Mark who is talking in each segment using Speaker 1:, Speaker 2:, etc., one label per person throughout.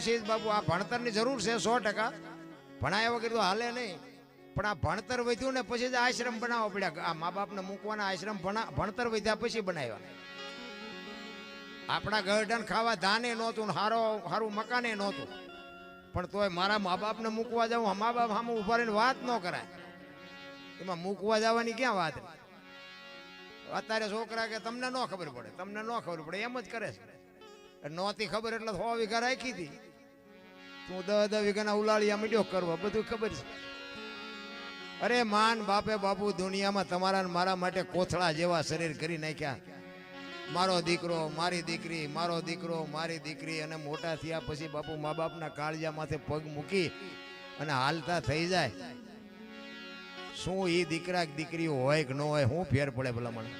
Speaker 1: પછી બાપુ આ ભણતરની જરૂર છે 100%. ભણાયા વગર તો હાલે નહીં. પણ આ ભણતર વધ્યું ને પછી જ આશ્રમ બનાવવા પડ્યા. આ મા બાપને મૂકવાના આશ્રમ ભણતર વધ્યા પછી બનાવ્યા. આપણા ગરડાને ખાવા ધાને નહોતું, સારું મકાને નહોતું, પણ તોય મારા મા બાપને મૂકવા જાઉં, મા બાપ સામે ઉભા રહીને વાત ન કરાય. એમાં મૂકવા જવાની ક્યાં વાત? અત્યારે છોકરા કે તમને ન ખબર પડે, તમને ન ખબર પડે એમ જ કરે છે. નહોતી ખબર એટલે 100 વીઘા રાખી હતી. તું 10 વીઘાના ઉલાળિયા મીડ્યો કરવા, બધું ખબર છે. અરે માન બાપે બાપુ દુનિયામાં તમારા ને મારા માટે કોથળા જેવા શરીર કરી નાખ્યા. મારો દીકરો, મારી દીકરી, મારો દીકરો, મારી દીકરી, અને મોટા થયા પછી બાપુ મા બાપના કાળજા માથે પગ મૂકી અને હાલતા થઈ જાય. શું એ દીકરા દીકરી હોય કે ન હોય, શું ફેર પડે ભલા મને?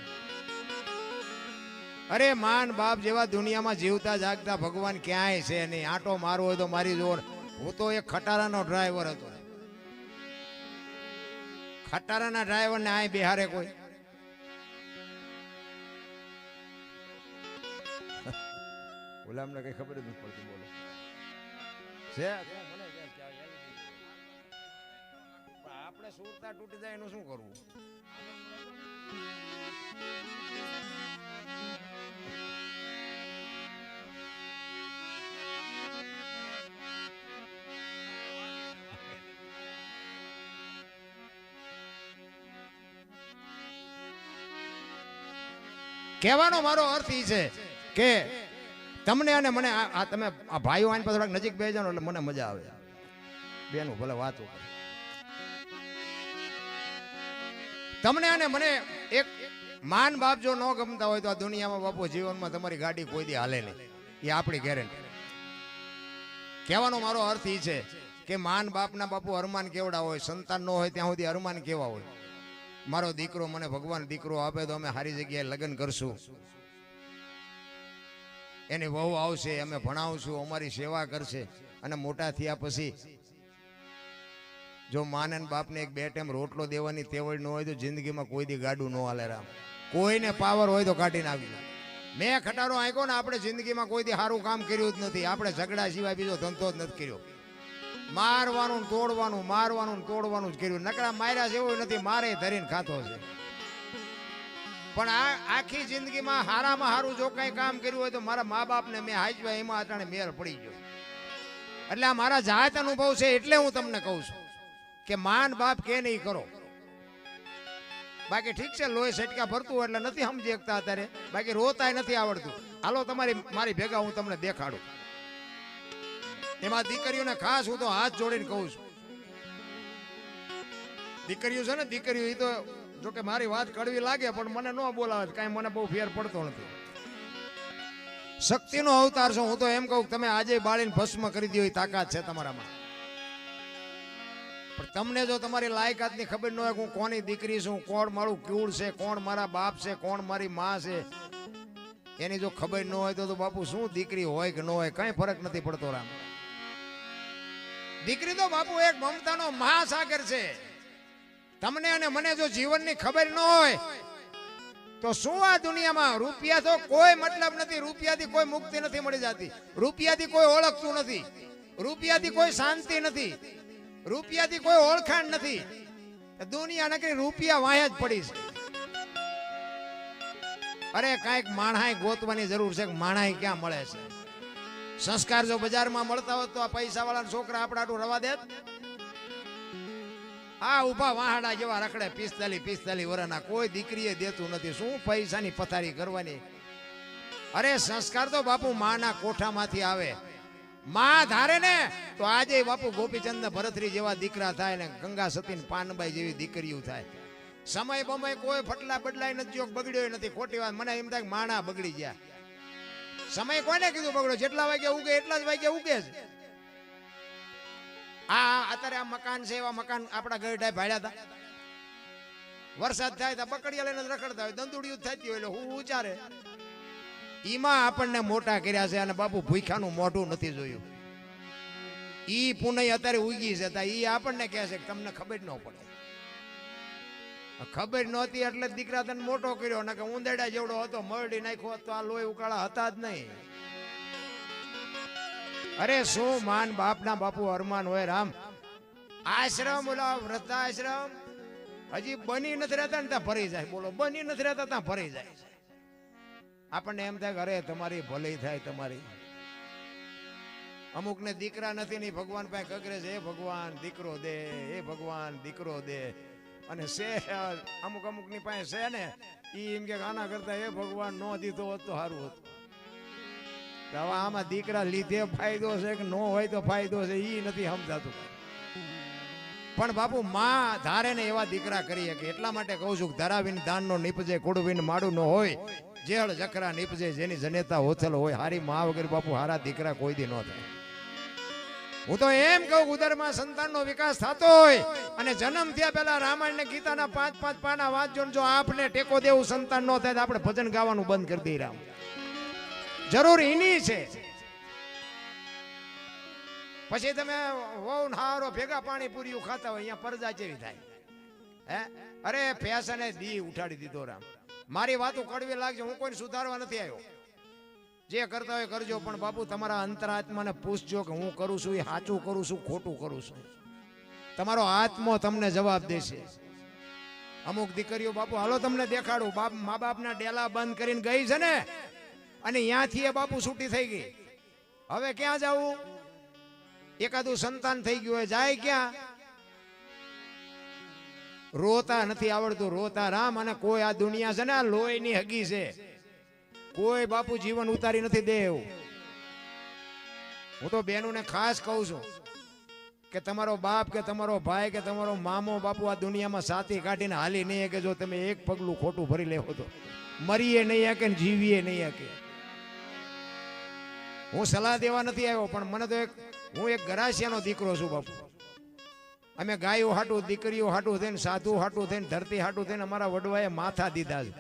Speaker 1: અરે માન બાપ જેવા દુનિયામાં જીવતા જાગતા ભગવાન ક્યાંય છે નહીં. આંટો મારવો હોય તો મારી જોર. હું તો એક ખટારાનો ડ્રાઈવર હતો. ખટારાના ડ્રાઈવર ને આ બિહારે કોઈ? ગુલામને કઈ ખબર જ નથી પડતી. બોલો છે આપણે સુરતા તૂટી જાય એનું શું કરવું? કહેવાનો મારો અર્થ એ છે કે તમને અને મને આ તમે આ ભાઈઓ આને થોડાક નજીક બેસી જાઓ એટલે મને મજા આવે. બેનું ભલે વાતો કરે. તમને અને મને એક માન બાપ જો ન ગમતા હોય તો આ દુનિયામાં બાપુ જીવનમાં તમારી ગાડી કોઈ દી હાલે નહીં. એ આપણી ગેરંટી. કહેવાનો મારો અર્થ એ છે કે માન બાપના બાપુ અરમાન કેવડા હોય, સંતાન ન હોય ત્યાં સુધી અરમાન કેવા હોય. મારો દીકરો મને ભગવાન દીકરો આપે તો અમે સારી જગ્યાએ લગ્ન કરશું, એની વહુ આવશે, અમે ભણાવશું, અમારી સેવા કરશે, અને મોટા થયા પછી જો માને બાપને એક 2 ટાઈમ રોટલો દેવાની તેવડ ન હોય તો જિંદગીમાં કોઈ દી ગાડું ન હાલે. રામ કોઈને પાવર હોય તો કાઢીને આવી. મેં ખટારો આંક્યો ને, આપણે જિંદગીમાં કોઈ દી સારું કામ કર્યું જ નથી. આપણે ઝઘડા સિવાય બીજો ધંધો જ નથી કર્યો. મારવાનું તોડવાનું, મારવાનું તોડવાનું જ કર્યું. નકરા માર્યા જેવું નથી, મારે ધરીને ખાતો છે. પણ આ આખી જિંદગીમાં હારામાં હારું જો કઈ કામ કર્યું હોય તો મારા મા બાપને મેં હાજવા, એમાં અટાણે મેર પડી ગયો. એટલે આ મારા જાત અનુભવ છે એટલે હું તમને કહું છું કે માન બાપ કે નહીં કરો. બાકી ઠીક છે, લોહી સટકા ભરતું એટલે નથી સમજી શકતા અત્યારે, બાકી રોતાય નથી આવડતું. હાલો મારી ભેગા હું તમને દેખાડું. એમાં દીકરીઓને ખાસ હું તો હાથ જોડીને કહું છું. દીકરીઓ છે ને, દીકરીઓ એ તો જો કે મારી વાત કડવી લાગે પણ મને ન બોલાવે, કાંઈ મને બહુ ફેર પડતો નથી. શક્તિનો અવતાર છો. હું તો એમ કહું તમે આજે બાળીને ભસ્મ કરી દો એ તાકાત છે તમારામાં. પણ તમને જો તમારી લાયકાતની ખબર ન હોય હું કોની દીકરી છું, કોણ મારું કુળ છે, કોણ મારા બાપ છે, કોણ મારી માં છે, એની જો ખબર ન હોય તો બાપુ શું દીકરી હોય કે ન હોય કઈ ફરક નથી પડતો. રામ દીકરી તો બાપુ એક મમતાનો મહાસાગર છે. તમને અને મને જો જીવનની ખબર ન હોય તો શું આ દુનિયામાં રૂપિયા તો કોઈ મતલબ નથી. રૂપિયાથી કોઈ મુક્તિ નથી મળી જતી. રૂપિયાથી કોઈ ઓળખતું નથી. રૂપિયાથી કોઈ શાંતિ નથી. રૂપિયાથી કોઈ ઓળખાણ નથી. દુનિયા નકરી રૂપિયા વાયા જ પડી છે. અરે કાંઈક માણાઈ ગોતવાની જરૂર છે. માણાઈ ક્યાં મળે છે? સંસ્કાર જો બજારમાં મળતા હોત તો આ પૈસા વાળા છોકરા આપણા આટલું રવા દે. આ ઉભા વાહડા જેવા રખડે 45 વર્ષના, કોઈ દીકરીએ દેતું નથી. શું પૈસાની પથારી કરવાની? અરે સંસ્કાર તો બાપુ માના કોઠામાંથી આવે. માં ધારે ને તો આજે બાપુ ગોપીચંદ ભરતરી જેવા દીકરા થાય ને ગંગા સતી પાનબાઈ જેવી દીકરીઓ થાય. સમય બમય કોઈ ફટલા બદલાય નથી, જોક બગડ્યો નથી. ખોટી વાત. મને એમ થાય માણા બગડી ગયા. સમય કોને કીધું બગડ્યો? જેટલા વાગે ઉગે એટલા જ વાગે ઉગે છે. અત્યારે આ મકાન છે, એવા મકાન આપણા ગરડા ભાડ્યા હતા. વરસાદ થાય તો બકડીયા લઈને રખડતા હોય, દંદુડિયું થતી હોય એટલે હું ઉચારે. ઈમાં આપણને મોટા કર્યા છે અને બાપુ ભૂખ્યાનું મોઢું નથી જોયું. ઈ પુનઈ અત્યારે ઉગી છે, ઈ આપણને કહે છે કે તમને ખબર ન પડે. ખબર નહોતી એટલે દીકરા તને મોટો કર્યો, ને કે ઉંદેડા જેવડો હતો મરડી નાખ્યો તો આ લોહી ઉકાળા હતા જ નહીં. અરે શું માન બાપના બાપુ અરમાન હોય રામ. આશ્રમ ઓલા વૃદ્ધાશ્રમ હજી બની નથી રહેતા ને ત્યાં ભરી જાય. બોલો, બની નથી રહેતા ત્યાં ભરી જાય. આપણને એમ થાય કે અરે તમારી ભલી થાય તમારી. અમુક ને દીકરા નથી ને ભગવાન પાસે કગરે છે, હે ભગવાન દીકરો દે, હે ભગવાન દીકરો દે. અને છે અમુક અમુક ની પાસે છે ને ઈ એમ કે આના કરતા હે ભગવાન નો દીધો હોત તો સારું હતું. હવે આમાં દીકરા લીધે ફાયદો છે કે નો હોય તો ફાયદો છે ઈ નથી સમજાતું. પણ બાપુ માં ધારે ને એવા દીકરા કરી શકે. એટલા માટે કહું છું કે ધરાવીને દાન નો નીપજે, કુડવીને માડું ન હોય, જેળ જકરા નીપજે, જેની જનેતા હોથલ હોય. હારી માં વગર બાપુ હારા દીકરા કોઈ દી ન થાય. હું તો એમ કહું ઉદરમાં સંતાનનો વિકાસ થતો હોય અને જન્મ થયા પહેલા રામાયણ ને ગીતાના 5-5 પાના વાંચજો. જો આપને ટેકો દેવું સંતાન ન થાય તો આપણે ભજન ગાવાનું બંધ કરી દઈએ. રામ જરૂર એની છે. પછી તમે વહુ હારો ભેગા પાણી પૂરીયું ખાતા હોય, અહીંયા પરજા જેવી થાય. હે અરે ફેશને દી ઉઠાડી દીધો. રામ મારી વાતો કડવી લાગશે, હું કોઈ સુધારવા નથી આવ્યો. જે કરતા હોય કરજો, પણ બાપુ તમારા અંતરાત્માને પૂછજો કે હું કરું છું એ સાચું કરું છું ખોટું કરું છું. તમારો આત્મો તમને જવાબ દેશે. અમુક દીકરીઓ બાપુ હાલો તમને દેખાડું, બાપ મા બાપના ડેલા બંધ કરીને ગઈ છે ને, અને ત્યાંથી એ બાપુ છૂટી થઈ ગઈ. હવે ક્યાં જવું? એકાદું સંતાન થઈ ગયું હોય, જાય ક્યાં? રોતા નથી આવડતું, રોતા રામ. અને કોઈ આ દુનિયા છે ને આ લોહીની હગી છે, કોઈ બાપુ જીવન ઉતારી નથી દે એવું. હું તો બહેનોને ખાસ કહું છું કે તમારો બાપ કે તમારો ભાઈ કે તમારો મામો બાપુ આ દુનિયામાં સાથી કાઢીને હાલી નહીં કે જો તમે એક પગલું ખોટું ભરી લેવો તો મરીએ નહીં કે જીવીએ નહીં કે. હું સલાહ દેવા નથી આવ્યો, પણ મને તો હું એક ગરાસિયાનો દીકરો છું બાપુ. અમે ગાયો હાટું, દીકરીઓ હાટું થઈને, સાધુ હાટું થઈને, ધરતી હાટું થઈને અમારા વડવાએ માથા દીધા છે.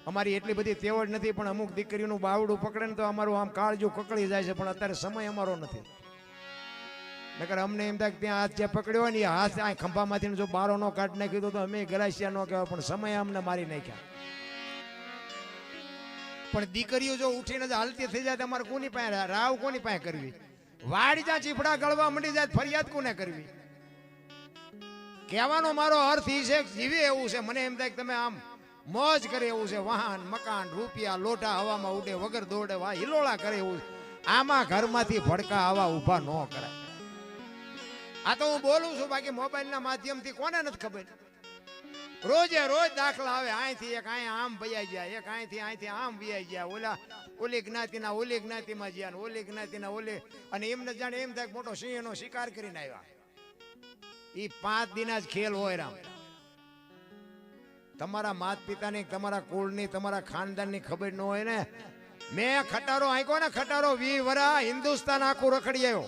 Speaker 1: અમારી એટલી બધી તેવડ નથી, પણ અમુક દીકરીનું બાવડું પકડે ને તો અમારું આમ કાળજું કકળી જાય છે. પણ અત્યારે સમય અમારો નથી. નકર અમને એમ થાય કે ત્યાં હાથ જે પકડ્યો હોય ને એ હાથ આ ખંભામાંથી જો બારો નો કાઢી નાખ્યો તો અમે ગરાસિયા નો કહેવાય, પણ સમય અમને મારી નાખ્યા. પણ દીકરીઓ જો ઉઠીને હાલતી થઈ જાય તો અમારે કોની પાસે રાવ કોની પાસે કરવી? વાડી જ્યાં ચીફડા ગળવા મંડી જાય ફરિયાદ કોને કરવી? કહેવાનો મારો અર્થ એ છે જીવે એવું છે. મને એમ થાય કે તમે આમ મોજ કરે એવું છે. વાહન મકાન રૂપિયા લોટા હવામાં ઉડે વગર દોડે વા હિલોળા કરે એવું છે. આમાં ઘરમાંથી ભડકા આવા ઊભા ન કરાય. આ તો હું બોલું છું, બાકી મોબાઈલના માધ્યમથી કોને નથી ખબર. રોજે રોજ દાખલા આવે, અહીંથી એક અહીંયા આમ ભયાઈ જાય, એક અહીંથી આમ ભયાઈ જાય, ઓલી જ્ઞાતિના ઓલી જ્ઞાતિમાં જ્યાં, ઓલી જ્ઞાતિના ઓલી, અને એમને જાણે એમ થાય મોટો સિંહનો શિકાર કરીને આવ્યા. એ 5 દિના જ ખેલ હોય. રામ તમારા માત પિતાની, તમારા કુળની, તમારા ખાનદાનની ખબર ન હોય ને. મેં ખટારો આંક્યો ને, ખટારો 20 વરા હિન્દુસ્તાન આખું રખડી આવ્યો,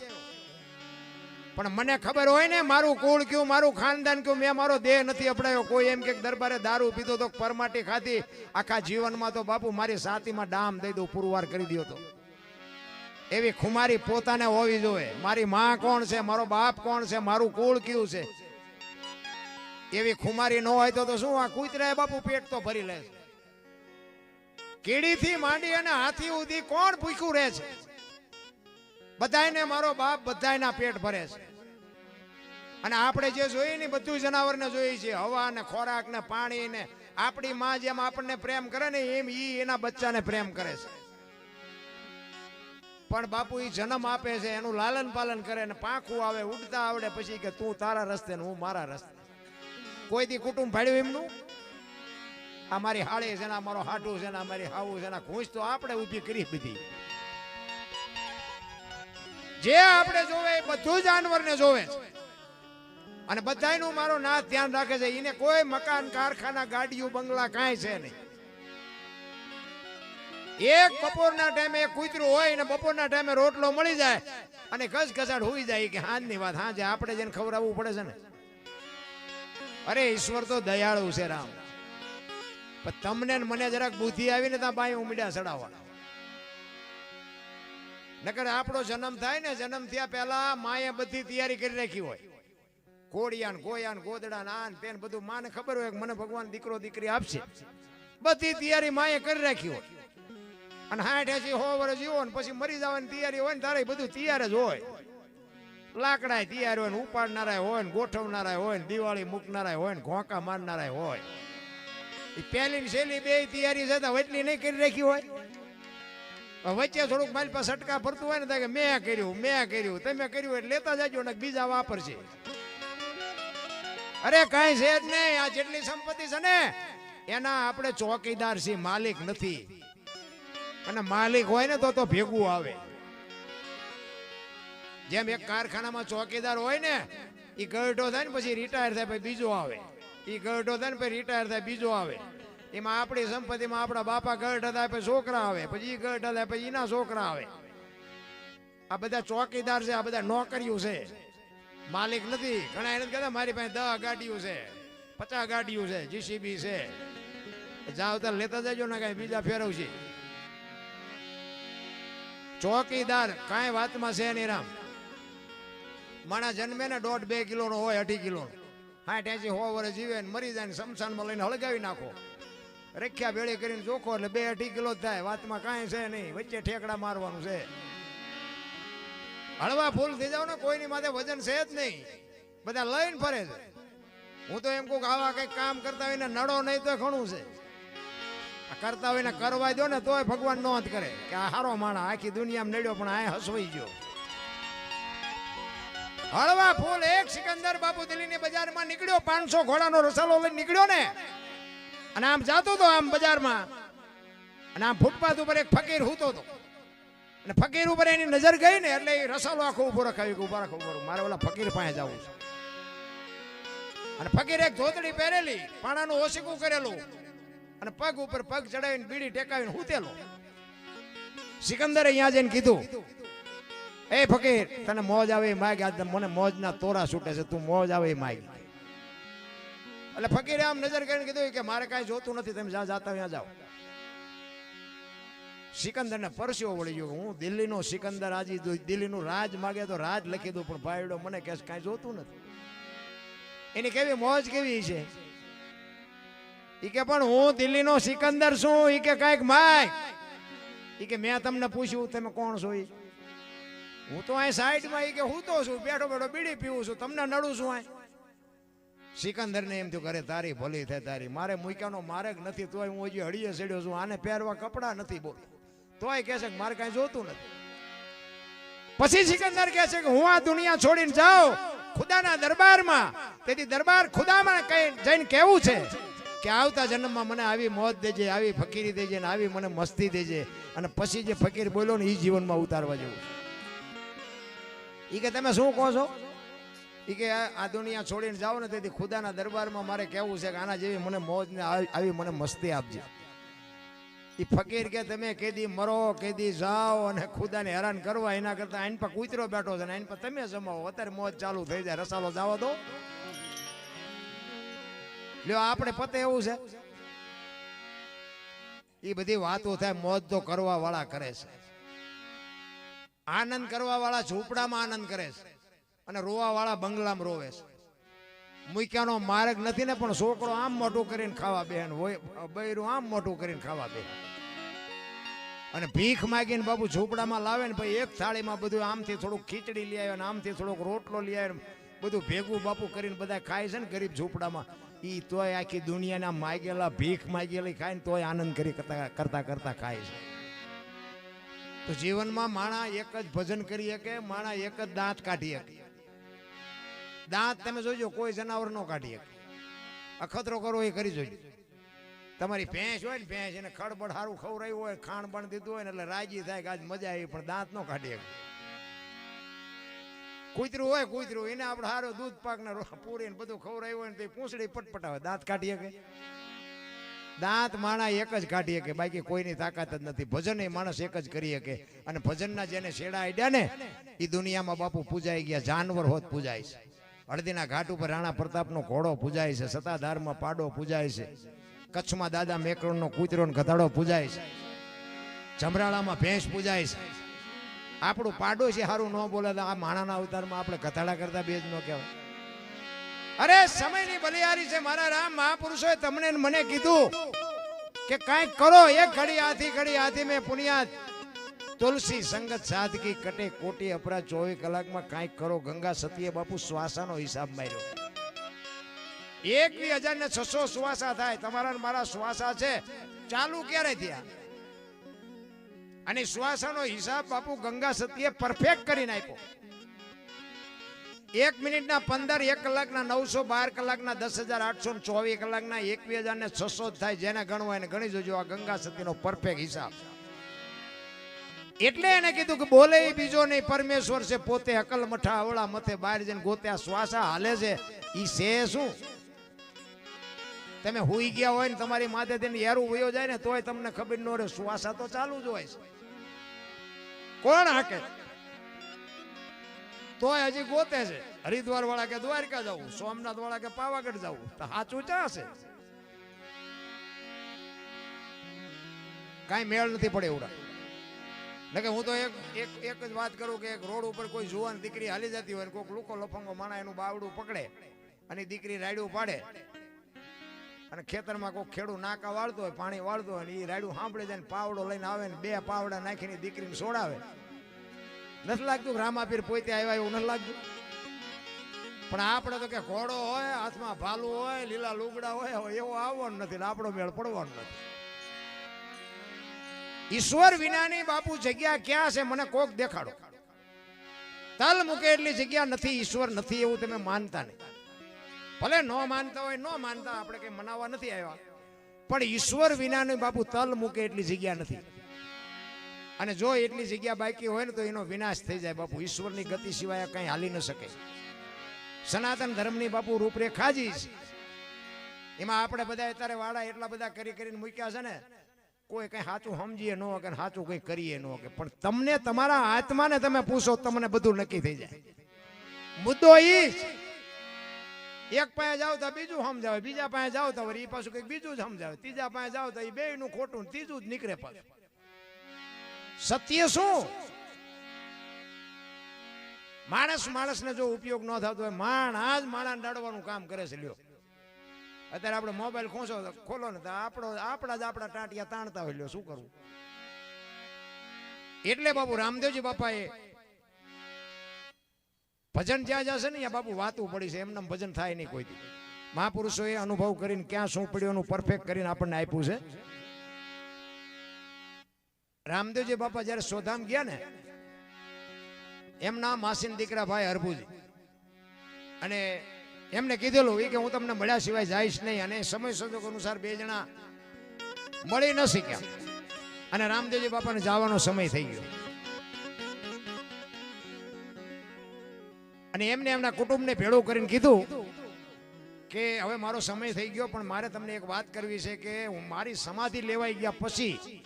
Speaker 1: પણ મને ખબર હોય ને મારું કુળ કયું, મારું ખાનદાન કયું. મેં મારો દેહ નથી અપડાયો. કોઈ એમ કે દરબારે દારૂ પીધો તો, પરમાટી ખાધી, આખા જીવનમાં તો બાપુ મારી સાતીમાં ડામ દઈ દઉં, પુરવાર કરી દો તો. એવી ખુમારી પોતાને હોવી જોઈએ. મારી માં કોણ છે, મારો બાપ કોણ છે, મારું કુળ કયું છે, એવી ખુમારી ન હોય તો શું આ કૂતરાએ બાપુ પેટ તો ભરી લે છે. કીડીથી માંડી અને હાથી સુધી કોણ ભૂખ્યું રહે છે? બધાયને મારો બાપ બધાયના પેટ ભરે છે. અને આપણે જે જોઈએ ને બધું જનાવરને જોઈએ છે, હવા ને ખોરાક ને પાણી ને. આપણી માં જેમ આપણને પ્રેમ કરે ને એમ ઈ એના બચ્ચાને પ્રેમ કરે છે. પણ બાપુ ઈ જન્મ આપે છે, એનું લાલન પાલન કરે ને પાંખું આવે, ઉડતા આવડે, પછી કે તું તારા રસ્તે ને હું મારા રસ્તે. કોઈ દી કુટુંબ ભાડ્યું એમનું? આ મારી હાળી છે ને, મારો હાટું છે ને, મારી હાવું છે ને, ઘૂંચ તો આપણે ઊભી કરી બધી. જે આપણે જોવે એ બધું જાનવરને જોવે છે. અને બધાયનું મારો નાથ ધ્યાન રાખે છે. એને કોઈ મકાન, કારખાના, ગાડીઓ, બંગલા કાંઈ છે નહીં. એક બપોરના ટાઈમે એક કૂતરું હોય ને બપોરના ટાઈમે રોટલો મળી જાય અને ઘસઘસાટ હોઈ જાય કે હાંજની વાત હાંજે આપણે જેને ખવડાવવું પડે છે ને. અરે ઈશ્વર તો દયાળુ છે રામ. પણ તમને મને જરાક બુદ્ધિ આવી ને ત્યાં બાઈ ઉમડ્યા ચડાવવા. નકર આપણો જન્મ થાય ને, જન્મ થયા પહેલા માએ બધી તૈયારી કરી રાખી હોય. કોડિયાન ગોયાન ગોદડાન આન તેન બધું માને ખબર હોય કે મને ભગવાન દીકરો દીકરી આપશે. બધી તૈયારી માએ કરી રાખી હોય. અને 60-80 વર્ષ જીવો ને પછી મરી જવાની તૈયારી હોય ને તારે બધું તૈયાર જ હોય. લાકડા તૈયાર હોય ને ઉપાડનારા હોય ને ગોઠવનારા હોય ને દિવાળી મૂકનારા હોય ને ઘોંકા મારનારા હોય. એ પહેલી ને છેલ્લી બે તૈયારી છે તો એટલી નહીં કરી રાખી હોય. વચ્ચે થોડુંક મારી પાસે સટકા ફરતું હોય ને કે મેં કર્યું તમે કર્યું એટલે લેતા જાજો ને બીજા વાપરશે. અરે કઈ છે જ નહીં. આ જેટલી સંપત્તિ છે ને એના આપણે ચોકીદાર છીએ, માલિક નથી. અને માલિક હોય ને તો ભેગું આવે. જેમ એક કારખાનામાં ચોકીદાર હોય ને એ ગઢો થાય ને પછી રિટાયર થાય પછી બીજો આવે. એ ગઢો થાય ને પછી રિટાયર થાય બીજો આવે. એમાં આપણી સંપત્તિમાં આપણા બાપા ગઢ હતા પછી છોકરા આવે, પછી એ ગઢ હતા પછી એના છોકરા આવે. આ બધા ચોકીદાર છે, આ બધા નોકરીઓ છે, માલિક નથી. ઘણા એને કહેતા મારી પાસે 10 ગાડીઓ છે, 50 ગાડીઓ છે, જીસીબી છે. જાવ તો લેતા જજો ને કઈ બીજા ફેરવશે. ચોકીદાર કાંઈ વાતમાં છે નહીં રામ. માણસ જન્મે ને 1.5-2 કિલોનો હોય, 2.5 કિલોનો. 60-80 વર્ષ જીવે ને મરી જાય ને શમશાનમાં લઈને હળગાવી નાખો. રખ્યા ભેળી કરીને જોખો એટલે 2-2.5 કિલો જ થાય. વાતમાં કાંઈ છે નહીં, વચ્ચે ઠેકડા મારવાનું છે. હળવા ફૂલ થઈ જાવ ને કોઈની માથે વજન છે જ નહીં, બધા લઈને ફરે છે. હું તો એમ કહું કે આવા કંઈક કામ કરતા હોય ને નડો નહીં તો ઘણું છે. કરતા હોય ને કરવા દો ને તોય ભગવાન નોંધ કરે કે આ હારો માણા આખી દુનિયામાં નડ્યો પણ આ હસવાઈ ગયો. હળવા ફૂલ એક સિકંદર બાપુ દિલ્હીની બજારમાં નીકળ્યો, 500 ઘોડાનો રસાલો લઈને નીકળ્યો ને, અને આમ જાતો તો આમ બજારમાં, અને આમ ફૂટપાથ ઉપર એક ફકીર હૂતો હતો. અને ફકીર ઉપર એની નજર ગઈ ને એટલે એ રસાલો આખો ઉભો રખાવી, ઉભા રાખો, મારે ઓલા ફકીર પાસે જવું છે. અને ફકીર એક ધોતડી પહેરેલી, પાણાનું ઓશીકું કરેલું, અને પગ ઉપર પગ ચડાવીને બીડી ટેકાવીને હૂતેલો. સિકંદરે અહીંયા જઈને કીધું, એ ફકીર તને મોજ આવે એ માગ, આજ મને મોજના તોરા છૂટે છે, તું મોજ આવે એ માગ. એટલે ફકીરે આમ નજર કરીને કીધું કે મારે કાંઈ જોતું નથી, તમે જ્યાં જાતા ત્યાં જાઓ. સિકંદરને પરસ્યો વળી ગયો, હું દિલ્હીનો સિકંદર, આજે દિલ્હીનું રાજ માગે તો રાજ લખી દઉં, પણ ભાઈડો મને કહે કાંઈ જોતું નથી. એની કેવી મોજ કેવી છે. ઈ કે પણ હું દિલ્હીનો સિકંદર છું. ઈ કે કાંઈક માય. ઈ કે મેં તમને પૂછ્યું તમે કોણ છો? હું તો અહીં સાઈડમાં ઈ કે હું તો છું, બેઠો બેઠો બીડી પીવું છું, તમને નડું છું. અહીં સિકંદરને એમ થયું કરે તારી ભલી થાય તારી, મારે મૂક્યાનો માર્ગ નથી, તોય હું હજી હળીએ ચડ્યો છું, આને પહેરવા કપડાં નથી, બોલ તોય કહે છે કે મારે કાંઈ જોતું નથી. પછી સિકંદર કહે છે કે હું આ દુનિયા છોડીને જાઉં ખુદાના દરબારમાં. તેથી દરબાર ખુદામાં કઈ જઈને કેવું છે કે આવતા જન્મમાં મને આવી મોત દેજે, આવી ફકીરી દેજે ને આવી મને મસ્તી દેજે. અને પછી જે ફકીર બોલ્યો ને એ જીવનમાં ઉતારવા જેવું. ઈ કે તમે શું કહો છો? ઈ કે આ દુનિયા છોડીને જાઓ ને તેથી ખુદાના દરબારમાં મારે કેવું છે કે આના જેવી મને મોજ ને આવી મને મસ્તી આપજે. ઈ ફકીર કે તમે કેદી મરો કેદી જાઓ અને ખુદાને હેરાન કરવા એના કરતા આઈન પર કૂતરો બેઠો છે ને આઈન પર તમે જમાવો, અત્યારે મોજ ચાલુ થઈ જાય, રસાલો જાવો દો. લ્યો આપણે પતે એવું છે. એ બધી વાતો થાય, મોજ તો કરવા વાળા કરે છે, આનંદ કરવા વાળા ઝૂંપડામાં આનંદ કરે છે, અને રોવા વાળા બંગલામાં રોવે છે. મૂક્યાનો માર્ગ નથી ને પણ છોકરો આમ મોટું કરીને ખાવા બેન હોય, બૈરું આમ મોટું કરીને ખાવા બે. અને ભીખ માગીને બાપુ ઝૂંપડામાં લાવે ને ભાઈ એક થાળીમાં બધું આમથી થોડુંક ખીચડી લઈ આવે ને આમથી થોડોક રોટલો લઈ આવે, બધું ભેગું બાપુ કરીને બધા ખાય છે ને ગરીબ ઝૂંપડામાં. ઈ તોય આખી દુનિયાના માગેલા ભીખ માગેલી ખાય ને તોય આનંદ કરી કરતા કરતા ખાય છે. તો જીવનમાં માણા એક જ ભજન કરી શકે, માણા એક જ દાંત કાઢી શકે. દાંત તમે જોજો કોઈ જનાવર નો કાઢી શકે. અખતરો કરો એ કરી જોજો. તમારી ભેંસ હોય ને, ભેંસ એને ખડબડ સારું ખવડાવ્યું હોય, ખાણ બણ દીધું હોય ને એટલે રાજી થાય કે આજ મજા આવી, પણ દાંત નો કાઢી શકે. કૂતરું હોય, કૂતરું એને આપણે સારું દૂધ પાક ને પૂરી ને બધું ખવડાવ્યું હોય ને તે પૂંછડી પટપટાવે, દાંત કાઢી શકે? દાંત માણા એક જ કાઢી શકે, બાકી કોઈની તાકાત જ નથી. ભજન એ માણસ એક જ કરી શકે. અને ભજનના જેને શેડા આડ્યા ને એ દુનિયામાં બાપુ પૂજાઈ ગયા, જાનવર હોત પૂજાય છે. હળદીના ઘાટ ઉપર રાણા પ્રતાપનો ઘોડો પૂજાય છે, સતાધારમાં પાડો પૂજાય છે, કચ્છમાં દાદા મેકરણનો કૂતરો ને ગધાડો પૂજાય છે, જમરાળામાં ભેંસ પૂજાય છે. આપણું પાડોશી સારું ન બોલે તો આ માણાના અવતારમાં આપણે ગધાડા કરતા બે જ ન કહેવાય. અરે સમયની બલિહારી છે મારા રામ મહાપુરુષોએ તમને મને કીધું કે કાંઈક કરો, એક ઘડી હાથી મેં પુનિયાત તુલસી સંગત સાદગી કટે કોટી અપરાધ 24 કલાકમાં કાંઈક કરો. ગંગા સતીએ બાપુ શ્વાસાનો હિસાબ માર્યો. 21,600 શ્વાસા થાય. તમારા ને મારા શ્વાસા છે ચાલુ ક્યારે થયા? અને શ્વાસાનો હિસાબ બાપુ ગંગા સતીએ પરફેક્ટ કરીને આપ્યો. 1 મિનિટના 15, 1 કલાકના 900, 12 કલાકના 10,800, 24 કલાકના 21,600 થાય. જેને ગણવા એને ગણી જોજો. આ ગંગા સતીનો પરફેક્ટ હિસાબ. એટલે એને કીધું કે બોલે બીજો નહીં, પરમેશ્વર છે પોતે. અકલ મઠા અવળા મથે બહાર જઈને ગોતે. આ શ્વાસા હાલે છે ઈ છે શું? તમે હુઈ ગયા હોય ને તમારી માથે તેને યારું વયો જાય ને તોય તમને ખબર ન રહે. શ્વાસા તો ચાલુ જ હોય છે. કોણ હાકે? તોય હજી ગોતે છે. હરિદ્વાર વાળા કે દ્વારકા જવું, સોમનાથ વાળા કે પાવાગઢ જવું, તો સાચું ચા છે? કઈ મેળ નથી પડે એવડા. કે હું તો એક જ વાત કરું કે એક રોડ ઉપર કોઈ જુવાન દીકરી હાલી જતી હોય, કોઈક લુકો લફંગો માણા એનું બાવડું પકડે અને દીકરી રાયડું પાડે, અને ખેતરમાં કોઈ ખેડૂત નાકા વાળતો હોય, પાણી વાળતો હોય, એ રાયડું સાંભળે જાય, પાવડો લઈને આવે ને 2 પાવડા નાખીને દીકરીને છોડાવે. નથી લાગતું રામાપીર પોતે આવ્યા એવું નથી લાગતું? પણ આપણે તો કે ઘોડો હોય, હાથમાં ભાલું હોય, લીલા લુગડા હોય, એવો આવવાનું નથી, આપણો મેળ પડવાનો નથી. ઈશ્વર વિનાની બાપુ જગ્યા ક્યાં છે? મને કોક દેખાડો. તલ મૂકે એટલી જગ્યા નથી. ઈશ્વર નથી એવું તમે માનતા નહીં. ભલે ન માનતા હોય, ન માનતા, આપણે કઈ મનાવવા નથી આવ્યા, પણ ઈશ્વર વિનાની બાપુ તલ મૂકે એટલી જગ્યા નથી. અને જો એટલી જગ્યા બાકી હોય ને તો એનો વિનાશ થઈ જાય બાપુ. ઈશ્વરની ગતિ સિવાય કઈ હાલી ન શકે. સનાતન ધર્મની બાપુ રૂપરેખા જ છે. એમાં આપણે બધા અત્યારે વાળા એટલા બધા કરીને મૂક્યા છે ને, કોઈ કઈ સાચું સમજીએ ન કે સાચું કઈ કરીએ ન કે, પણ તમને તમારા આત્માને તમે પૂછો, તમને બધું નક્કી થઈ જાય. મુદ્દો ઈ એક પાસે જાવ તો બીજું સમજાવે, બીજા પાસે જાવ તો એ પાછું કઈક બીજું જ સમજાવે, ત્રીજા પાસે જાવ તો એ બેયનું ખોટું, ત્રીજું જ નીકળે પાછું. સત્ય શું? માણસને જો ઉપયોગ ન થતો હોય, માણસ દાડવાનું કામ કરે છે. લ્યો અત્યારે આપણે મોબાઈલ ખોલો ને તો આપણા ટાંટિયા તાણતા હોય. લ્યો શું કરવું? એટલે બાપુ રામદેવજી બાપાએ ભજન જ્યાં જશે ને ત્યાં બાપુ વાતું પડી છે. એમને ભજન થાય નહીં કોઈ. મહાપુરુષોએ અનુભવ કરીને ક્યાં શું પડ્યું એનું પરફેક્ટ કરીને આપણને આપ્યું છે. રામદેવજી બાપા જયારે સોધામ ગયા ને, એમના માસીના દીકરા ભાઈ હરભુજી, અને એમને કીધેલું કે હું તમને મળ્યા સિવાય જઈશ નહીં. અને સમય સંજોગ અનુસાર 2 જણા મળી ન શક્યા, અને રામદેવજી બાપાને જવાનો સમય થઈ ગયો. અને એમને એમના કુટુંબને ભેળું કરીને કીધું કે હવે મારો સમય થઈ ગયો, પણ મારે તમને એક વાત કરવી છે કે મારી સમાધિ લેવાઈ ગયા પછી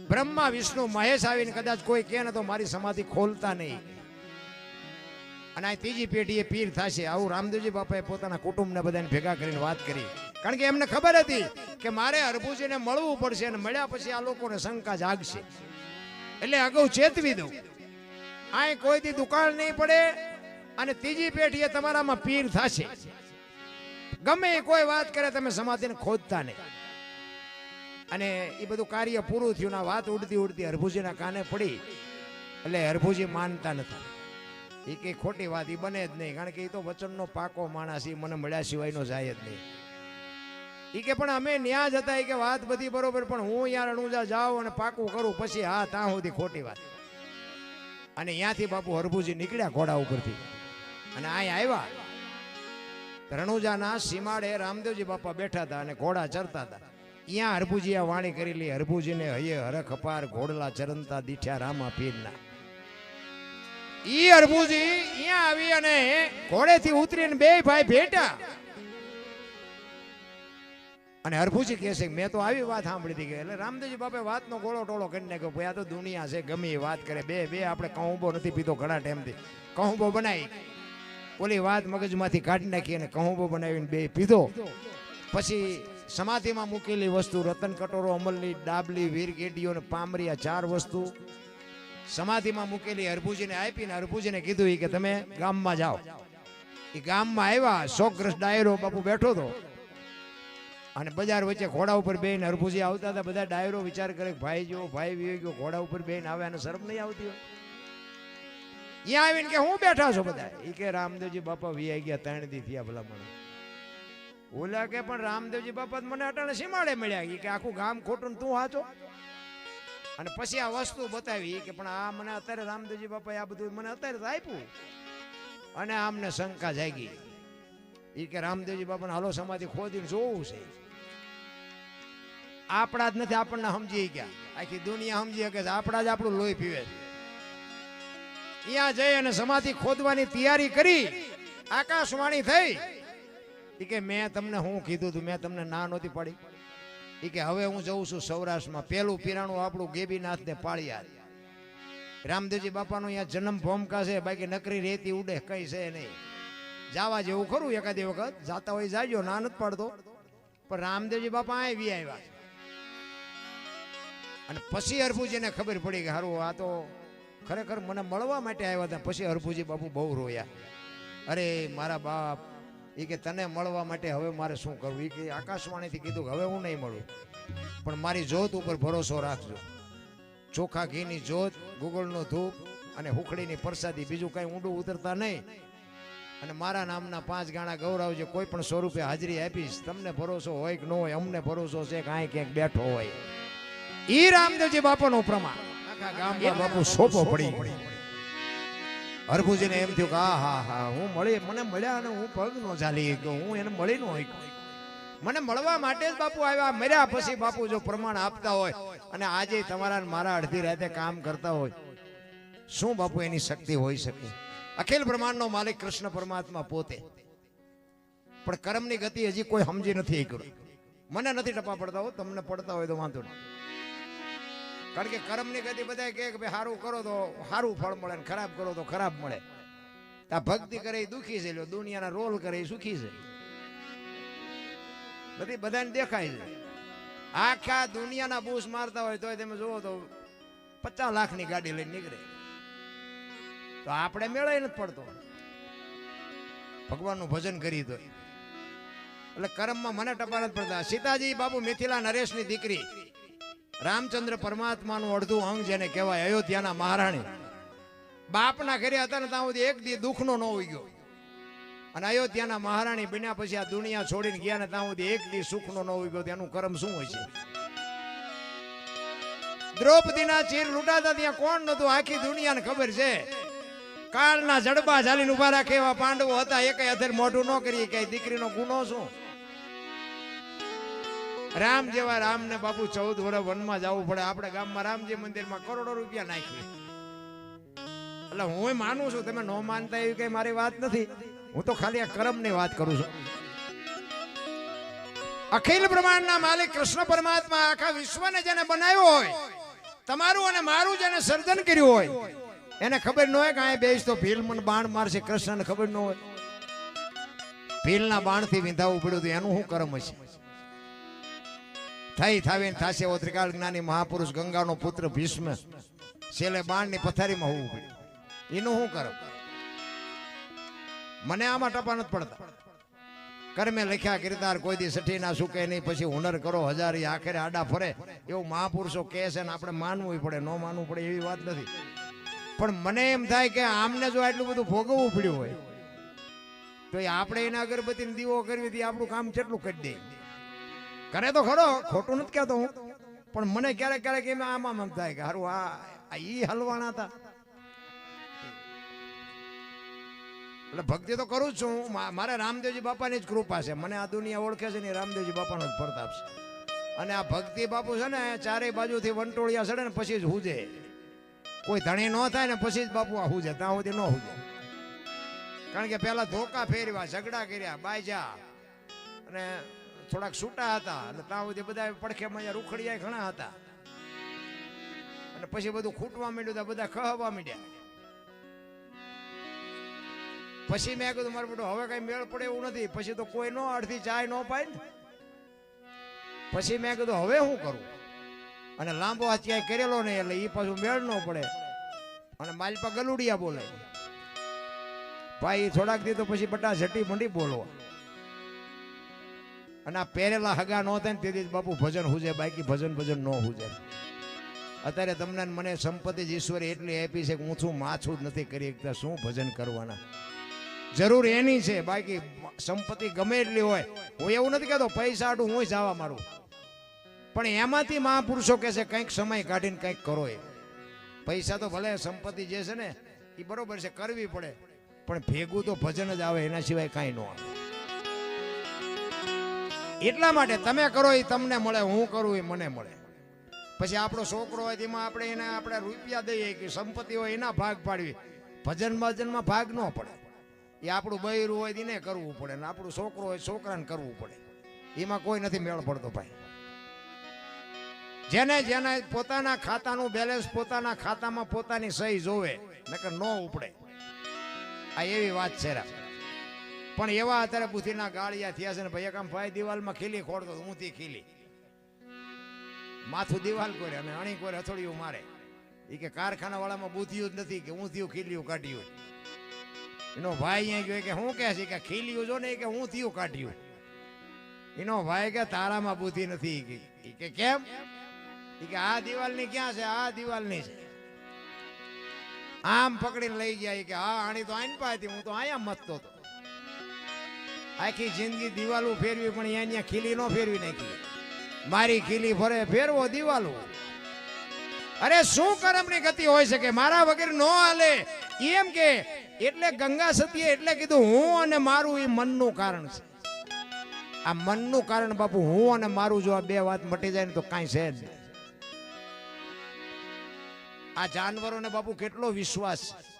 Speaker 1: બ્રહ્મા વિષ્ણુ મહેશ આવીને કદાચ કોઈ કહે ને તો મારી સમાધિ ખોલતા નહીં, અને આ ત્રીજી પેઢીએ પીર થશે. આવું રામદેવજી બાપાએ પોતાના કુટુંબને બધાને ભેગા કરીને વાત કરી. કારણ કે એમને ખબર હતી કે મારે હરભુજીને મળવું પડશે, અને મળ્યા પછી આ લોકોને શંકા જાગશે. એટલે અગાઉ ચેતવી દઉં, આ કોઈથી દુકાળ નહીં પડે, અને ત્રીજી પેઢીએ તમારામાં પીર થશે. ગમે કોઈ વાત કરે તમે સમાધિને ખોદતા નહીં. અને એ બધું કાર્ય પૂરું થયું. ના વાત ઉડતી હરભુજીના કાને પડી. એટલે હરભુજી માનતા નથી. એ કઈ ખોટી વાત એ બને જ નહીં, કારણ કે એ તો વચનનો પાકો માણસ, એ મને મળ્યા સિવાયનો જાય જ નહીં. એ કે પણ અમે ન્યા જ હતા, કે વાત બધી બરોબર, પણ હું યાર રણુજા જાઉં અને પાકું કરું પછી હા ત્યાં સુધી ખોટી વાત. અને ત્યાંથી બાપુ હરભુજી નીકળ્યા ઘોડા ઉપરથી, અને અહીંયા આવ્યા. રણુજાના સીમાડે રામદેવજી બાપા બેઠા હતા અને ઘોડા ચરતા હતા. અહીંયા હરભુજી આ વાણી કરેલી, હરભુજીને હૈયે હરખ અપાર ઘોડલા ચરંતા દીઠ્યા રામા પીરના. ઈ હરભુજી અહીંયા આવી અને ઘોડેથી ઉતરીને 2 ભાઈ ભેટા. અને હરભુજી કહે છે મેં તો આવી વાત સાંભળી હતી. એટલે રામદેવજી બાપે વાતનો ગોળો ટોળો કરી નાખ્યો. ભાઈ આ તો દુનિયા છે, ગમે એ વાત કરે. બે આપણે કહુંબો નથી પીતો ઘણા ટાઈમથી. કહુંબો બનાવી, ઓલી વાત મગજમાંથી કાઢી નાખી અને કહુંબો બનાવીને 2 પીધો. પછી સમાધિમાં મૂકેલી વસ્તુ, રતન કટોરો, અમલની ડાબલી, વીર ગેડીઓ ને પામરી, આ 4 વસ્તુ સમાધિમાં મૂકેલી હરભુજીને આપીને હરભુજીને કીધું કે તમે ગામમાં જાઓ. એ ગામમાં આવ્યા. 100 ગ્રસ ડાયરો બાપુ બેઠો હતો. અને બજાર વચ્ચે ઘોડા ઉપર બેન હરભુજી આવતા હતા. બધા ડાયરો વિચાર કરે ભાઈ જો ભાઈ વી ગયો ઘોડા ઉપર બેન આવે અને શરમ નહીં આવતી હોય. અહીંયા આવીને કે હું બેઠા છો બધા, એ કે રામદેવજી બાપા વી ગયા 3 દી થયા ભલા મને. ઓલા કે પણ રામદેવજી બાપા મને અટાણે સીમાડે મળ્યા, એ કે આખું ગામ ખોટું ને તું હાચો. અને પછી આ વસ્તુ બતાવી કે પણ આ મને અત્યારે રામદેવજી બાપાએ આ બધું મને અત્યારે તો આપ્યું. અને આમને શંકા જાગી, એ કે રામદેવજી બાપાને હાલો સમાધિ ખોદીને જોવું છે. આપણા જ નથી, આપણને સમજી ગયા, આખી દુનિયા સમજી કે આપણા જ આપણું લોહી પીવે છે. ત્યાં જઈ અને સમાધિ ખોદવાની તૈયારી કરી. આકાશવાણી થઈ એ કે મેં તમને હું કીધું તું, મેં તમને ના નહોતી પાડી. એ કે હવે હું જઉં છું સૌરાષ્ટ્રમાં, પેલું પીરાણું આપણું ગેબીનાથ ને પાળિયાદ. રામદેવજી બાપાનો અહીંયા જન્મ ભૂમિકા છે, બાકી નકરી રેતી ઉડે કઈ છે નહીં. જવા જેવું ખરું એકાદી વખત, જાતા હોય જાજો, ના નથી પાડતો. પણ રામદેવજી બાપા આવી આવ્યા. અને પછી હરભુજીને ખબર પડી કે હારું આ તો ખરેખર મને મળવા માટે આવ્યા હતા. પછી હરભુજી બાપુ બહુ રોયા. અરે મારા બાપ, એ કે તને મળવા માટે હવે મારે શું કરવું. એ કે આકાશવાણીથી કીધું કે હવે હું નહીં મળું, પણ મારી જોત ઉપર ભરોસો રાખજો. ચોખા ઘીની જોત, ગુગળનો ધૂપ અને હુખડીની પ્રસાદી, બીજું કઈ ઊંડું ઉતરતા નહીં. અને મારા નામના 5 ગાણા ગૌરવજો, કોઈ પણ સ્વરૂપે હાજરી આપીશ. તમને ભરોસો હોય કે ન હોય, અમને ભરોસો છે કે અહીં ક્યાંક બેઠો હોય. ઈ રામદેવજી બાપાનો પ્રમાણ આખા ગામમાં બાપુ સોપો પડી. હરભુજીને એમ થયું કે હા હા હું મળી, મને મળ્યા અને હું પગ નો ચાલી ગયો, હું એને મળી નો હોય. મને મળવા માટે જ બાપુ આવ્યા. મર્યા પછી બાપુ જો પ્રમાણ આપતા હોય અને આજે તમારા મારા અડધી રાતે કામ કરતા હોય, શું બાપુ એની શક્તિ હોઈ શકે? અખિલ બ્રહ્માંડનો માલિક કૃષ્ણ પરમાત્મા પોતે. પણ કર્મની ગતિ હજી કોઈ સમજી નથી. મને નથી ટપા પડતા હો, તમને પડતા હોય તો વાંધો નહીં. કારણ કે કર્મની ગતિ બધા કહે કે ભાઈ સારું કરો તો સારું ફળ મળે, ખરાબ કરો તો ખરાબ મળે. આ ભક્તિ કરે એ દુખી છે, દુનિયાના રોલ કરે એ સુખી છે. બધી બધાને દેખાય છે. આખા દુનિયાના બૂસ મારતા હોય તો તમે જુઓ તો 50 લાખની ગાડી લઈને નીકળે. તો આપણે મેળાય નથી પડતો. ભગવાનનું ભજન કરી દો એટલે કર્મમાં મને ટપા નથી પડતા. સીતાજી બાપુ મિથિલા નરેશની દીકરી, રામચંદ્ર પરમાત્માનું અડધું અંગ જેને કહેવાય, અયોધ્યાના મહારાણી. બાપના ઘરે હતા ને ત્યાં સુધી એક દી દુઃખનો ન હોઈ ગયો. અને અયોધ્યાના મહારાણી બન્યા પછી આ દુનિયા છોડીને ગયા ને ત્યાં સુધી એક દી સુખનો ન હોઈ ગયો. તેનું કર્મ શું હોય છે? દ્રૌપદીના ચીર લૂંટાતા ત્યાં કોણ નતું? આખી દુનિયાને ખબર છે. કાળના જડબા ઝાલીને ઉભા રાખે એવા પાંડવો હતા. એકેય અધર મોઢું ન કરી કે દીકરીનો ગુનો શું? રામ જેવા રામને બાપુ 14 વર્ષ વનમાં જવું પડે. આપણે ગામમાં રામજી મંદિરમાં કરોડો રૂપિયા નાખી. એટલે હું માનું છું, તમે ન માનતા એવી કઈ મારી વાત નથી. હું તો ખાલી આ કર્મની વાત કરું છું. અખિલ બ્રહ્માંડના માલિક કૃષ્ણ પરમાત્મા આખા વિશ્વને જેને બનાવ્યો હોય, તમારું અને મારું જેને સર્જન કર્યું હોય, એને ખબર ન હોય કે આ બેસ તો ભીલ મને બાણ મારશે. કૃષ્ણને ખબર ન હોય ભીલના બાણથી વિંધાવું પડ્યું હતું. એનું શું કર્મ હશે? થઈ થાવીને થાશે એવો ત્રિકાળ જ્ઞાની મહાપુરુષ ગંગાનો પુત્ર ભીષ્મ છેલ્લે બાણની પથારીમાં હોવું પડ્યું. એનું શું કર્મ? મને આમાં ટપા નથી પડતા. કર્મે લખ્યા કીર્તાર કોઈ દી સઠી ના સુકે નહીં, પછી હુનર કરો હજાર આખરે આડા ફરે, એવું મહાપુરુષો કહે છે. ને આપણે માનવું પડે, ન માનવું પડે એવી વાત નથી. પણ મને એમ થાય કે આમને જો આટલું બધું ભોગવવું પડ્યું હોય તો આપણે એના અગરબત્તી દીવો કરવી હતી, આપણું કામ કેટલું કરી દે. કરે તો ખરો, ખોટું નથી કહેતો હું, પણ મને ક્યારેક ક્યારેક એમ આમાં એમ થાય કે હારું આ ઈ હલવાના હતા. એટલે ભક્તિ તો કરું જ છું. મારે રામદેવજી બાપાની જ કૃપા છે. મને આ દુનિયા ઓળખે છે ને રામદેવજી બાપાનો જ પ્રતાપ છે. અને આ ભક્તિ બાપુ છે ને ચારે બાજુથી વંટોળિયા ચડે ને પછી જ હુજે. કોઈ ધણી ન થાય ને પછી જ બાપુ આ હુજે, ત્યાં સુધી ન હુજે. કારણ કે પેલા ધોકા ફેરવા, ઝઘડા કર્યા, બાયજા અને થોડાક છૂટા હતા. એટલે ત્યાં સુધી બધા પડખેમાં રૂખડિયા ઘણા હતા. અને પછી બધું ખૂટવા માંડ્યું, બધા ખહવા માંડ્યા. પછી મેં કીધું મારું બેટું હવે કઈ મેળ પડે એવું નથી. પછી તો કોઈ નો અડધી ચાય ન પાય ને. પછી મેં કીધું હવે શું કરું? અને લાંબો હાથ ક્યાંય કરેલો નહીં એટલે એ પાછું મેળ ન પડે. અને માલપા ગલુડિયા બોલે ભાઈ. થોડાક દી તો પછી બટા ઝટી મંડી બોલવા. અને આ પહેરેલા હગા ન થાય ને તેથી બાપુ ભજન હુજે, બાકી ભજન ન હુજે. અત્યારે તમને મને સંપત્તિ જ ઈશ્વરે એટલી આપી છે કે હું છું માછું જ નથી કરી શકતા, શું ભજન કરવાના. જરૂર એની છે, બાકી સંપત્તિ ગમે એટલી હોય. હું એવું નથી કહેતો પૈસા આડું હું જવા મારું, પણ એમાંથી મહાપુરુષો કહે છે કંઈક સમય કાઢીને કંઈક કરો. એ પૈસા તો ભલે સંપત્તિ જે છે ને એ બરોબર છે, કરવી પડે, પણ ભેગું તો ભજન જ આવે, એના સિવાય કાંઈ ન આવે. એટલા માટે તમે કરો એ તમને મળે, હું કરું એ મને મળે. પછી આપણો છોકરો હોય તેમાં આપણે એને આપણે રૂપિયા દઈએ કે સંપત્તિ હોય એના ભાગ પાડવી, ભજનમાં ભાગ ન પડે. એ આપણું બૈરું હોય એને કરવું પડે, ને આપણું છોકરો હોય છોકરાને કરવું પડે. એમાં કોઈ નથી મેળ પડતો ભાઈ. જેને પોતાના ખાતાનું બેલેન્સ પોતાના ખાતામાં પોતાની સહી જોવે, નકર ન ઉપડે. આ એવી વાત છે. પણ એવા અત્યારે બુદ્ધિના ગાળિયા થયા છે ને ભાઈ. એક આમ ભાઈ દિવાલમાં ખીલી ખોડતો ઊંધી ખીલી, માથું દિવાલ કોરે અને અણી કોરે હથોડિયું મારે. એ કે કારખાના વાળામાં બુદ્ધિયું જ નથી કે ઊંધિયું ખીલિયું કાઢ્યું. એનો ભાઈ અહીંયા ગયો કે શું કહે છે કે ખીલિયું જો ને કે ઊંધિયું કાઢ્યું. એનો ભાઈ કે તારામાં બુદ્ધિ નથી. કે કેમ? કે આ દિવાલની ક્યાં છે? આ દિવાલની છે. આમ પકડીને લઈ ગયા કે હા આણી તો આઈને પાતી, હું તો અહીંયા મતતો હતો. આખી જિંદગી દિવાલો ફેરવી, પણ અહીંયા ખીલી નો ફેરવી નાખી. મારી ખીલી ફરે ફેરવો દિવાલો. અરે શું કરમની ગતિ હોય શકે, મારા વગર નો હાલે એમ કે. એટલે ગંગા સતીએ એટલે કીધું હું અને મારું એ મનનું કારણ છે. આ મનનું કારણ બાપુ હું અને મારું, જો આ બે વાત મટી જાય ને તો કાંઈ છે જ નહીં. આ જાનવરોને બાપુ કેટલો વિશ્વાસ છે.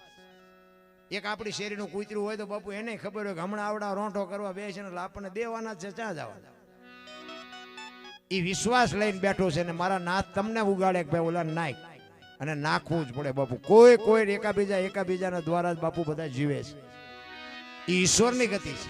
Speaker 1: એક આપણી શેરીનું કૂતરું હોય તો બાપુ એને ખબર હોય કે હમણાં આવડા રોંઠો કરવા બેસે ને આપણને દેવાના છે, ચા જવાના. એ વિશ્વાસ લઈને બેઠો છે ને મારા નાથ તમને ઉગાડે કે ભાઈ ઓલા નાખ, અને નાખવું જ પડે બાપુ. કોઈ એકાબીજાના દ્વારા જ બાપુ બધા જીવે છે. ઈશ્વરની ગતિ છે.